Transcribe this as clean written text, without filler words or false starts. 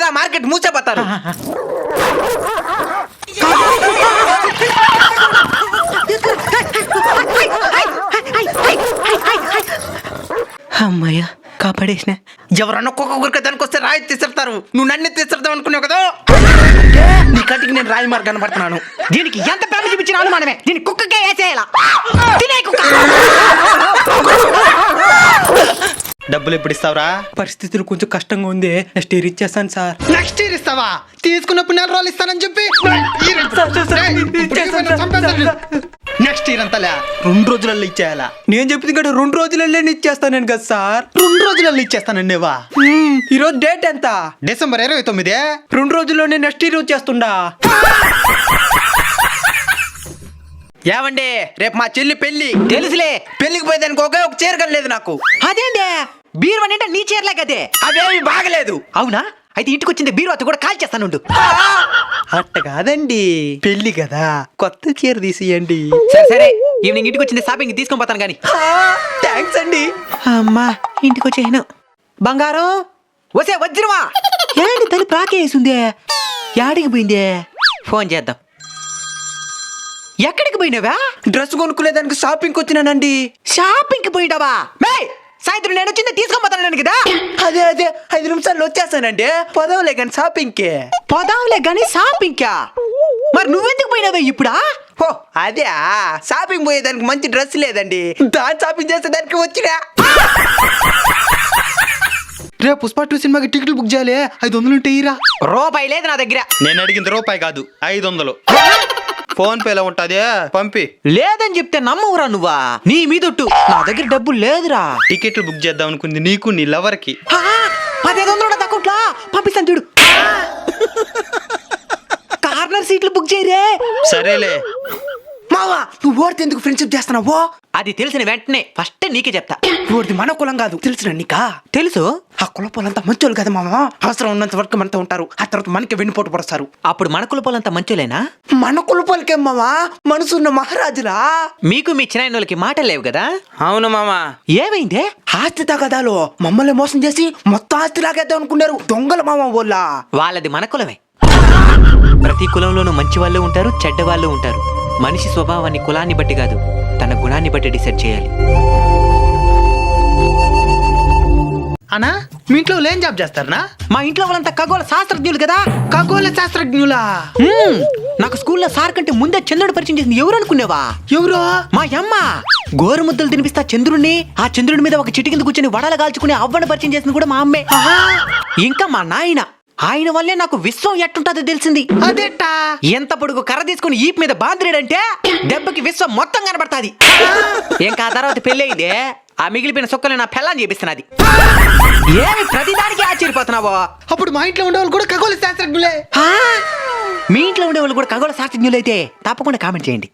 త్వరగా మార్కెట్ మూసేపోతారు. అమ్మయ్య కాపాడేసిన. ఎవరన్నా ఒక్కొక్క గురిక దానికి వస్తే రాయి తీసేస్తారు. నువ్వు నన్ను తీసేద్దాం అనుకున్నావు కదా. నీ కంటికి నేను రాయి మార్గాన్ని పడుతున్నాను. దీనికి ఎంత ప్రేమ చూపించిన అనుమానమే. దీని కుక్కకే వేసేయాల. తినే కుక్క. డబ్బులు ఎప్పుడు ఇస్తావురా? పరిస్థితులు కొంచెం కష్టంగా ఉంది. నెక్స్ట్ ఇయర్ ఇచ్చేస్తాను సార్. నెక్స్ట్ ఇయర్ ఇస్తావా? తీసుకున్నప్పుడు 4 రోజులు ఇస్తానని చెప్పి నెక్స్ట్ ఇయర్ అంతా 2 రోజులలో ఇచ్చేయాలా? నేను చెప్పింది ఇక్కడ 2 రోజులలో ఇచ్చేస్తాను కదా సార్. 2 రోజులలో ఇచ్చేస్తానండివా? ఈరోజు డేట్ ఎంత? డిసెంబర్ 29. 2 రోజుల్లోనే నెక్స్ట్ ఇయర్ వచ్చేస్తుండా. ఏమండి రేపు మా చెల్లి పెళ్లి. తెలుసులే. పెళ్లికి పోయేదానికి ఒకే ఒక చీర కనలేదు నాకు. అదేంటే బీరువా అంటే నీ చీరలే కదే. అవేమి బాగలేదు. అవునా? అయితే ఇంటికి వచ్చింది బీరువాతో కూడా కాల్ చేస్తానుండు. అట్ట కాదండి, పెళ్లి కదా, కొత్త చీర తీసియండి. సరే సరే, ఈవినింగ్ ఇంటికి వచ్చింది షాపింగ్ తీసుకొని పోతాను కానీ. థ్యాంక్స్ అండి. అమ్మా ఇంటికి వచ్చాను. బంగారం వసే వజ్రమా ఏంటి తల్లి ప్రాకేసిందే? యాడికి పోయిందే? ఫోన్ చేద్దాం. ఎక్కడికి పోయినావా? డ్రెస్ కొనుక్కునేదానికి షాపింగ్కి వచ్చినానండి. షాపింగ్కి పోయినావా? సాయంత్రం నేను వచ్చింది తీసుకొని పోతాను కదా. అదే 5 నిమిషాల్లో వచ్చేస్తానండి. పదవులే కానీ షాపింగ్కి. పోదాంలే గానీ షాపింగ్కా? మరి నువ్వెందుకు పోయినావే ఇప్పుడా? ఓ అదే షాపింగ్ పోయేదానికి మంచి డ్రెస్ లేదండి. దాని షాపింగ్ చేసేదానికి వచ్చినా. రేపు పుష్ప 2 సినిమాకి టికెట్లు బుక్ చేయాలి. 500 ఉంటే ఇరా. రూపాయి లేదు నా దగ్గర. నేను అడిగింది రూపాయి కాదు, 500. ఫోన్ పేలో ఉంటది, పంపి. లేదని చెప్తే నమ్మవురా నువ్వా? నీ మీదొట్టు నా దగ్గర డబ్బులు లేదురా. టికెట్లు బుక్ చేద్దాం అనుకుంది నీకు, నీ లవర్ కి. 1500 అకౌంట్లా పంపిస్తాను చూడు. కార్నర్ సీట్లు బుక్ చేయరే. సరేలే. మావా నువ్వు ఓడితే ఎందుకు ఫ్రెండ్షిప్ చేస్తున్నావో? అది తెలిసిన వెంటనే ఫస్ట్ నీకే చెప్తా. ఓడిది మన కులం కాదు, తెలిసిన నీకా? తెలుసు. ఆ కులపోలంతా మంచోళ్ళు కదా మామ. అవసరం ఉన్నంత వరకు మనతో ఉంటారు. ఆ తర్వాత మనకి వెన్నుపోటు పడతారు. అప్పుడు మన కులపోలంతా మంచోలేనా? మన కులపోలకే మామా మనసున్న మహారాజులా. మీకు మీ చిన్నాయనోళ్ళకి మాటలు లేవు కదా? అవును మామా. ఏమైందే? ఆస్తి తగదాలో మమ్మల్ని మోసం చేసి మొత్తం ఆస్తి లాగేద్దాం అనుకున్నారు దొంగల మామ వాళ్ళ. వాళ్ళది మన కులమే. ప్రతి కులంలోనూ మంచి వాళ్ళు ఉంటారు, చెడ్డ వాళ్ళు ఉంటారు. మనిషి స్వభావాన్ని కులాన్ని బట్టి కాదు, తన గుణాన్ని బట్టి డిసైడ్ చేయాలి. అన్నా మీ ఇంట్లో ఏం జాబ్ చేస్తారనా? మా ఇంట్లో వాళ్ళంతా ఖగోళ శాస్త్రజ్ఞులు కదా. ఖగోళ శాస్త్రజ్ఞులా? నాకు స్కూల్లో సార్ కంటే ముందే చంద్రుడు పరిచయం చేసింది ఎవరు అనుకునేవా? ఎవరో? మా అమ్మ. గోరుముద్దలు తినిపిస్తా చంద్రుడిని, ఆ చంద్రుడి మీద ఒక చిటి కింద కూర్చొని వడలు కాల్చుకుని అవ్వని పరిచయం చేసింది కూడా మా అమ్మే. ఇంకా మా నాయన, ఆయన వల్లే నాకు విశ్వం ఎట్టుంటుందో తెలిసింది. అదేటా? ఎంత పొడుగు కర్ర తీసుకుని ఈప్ మీద బాంద్రేడంటే దెబ్బకి విశ్వం మొత్తం కనబడతాది. ఇంకా ఆ తర్వాత పెళ్ళయిందే, ఆ మిగిలిపోయిన సొక్కలు నా పెళ్ళాన్ని చేపిస్తున్నది. ఏమి ప్రతిదానికి ఆశ్చర్యపోతున్నావో? అప్పుడు మా ఇంట్లో ఉండేవాళ్ళు కూడా ఖగోళ శాస్త్రజ్ఞులే. మీ ఇంట్లో ఉండేవాళ్ళు కూడా ఖగోళ శాస్త్రజ్ఞులైతే తప్పకుండా కామెంట్ చేయండి.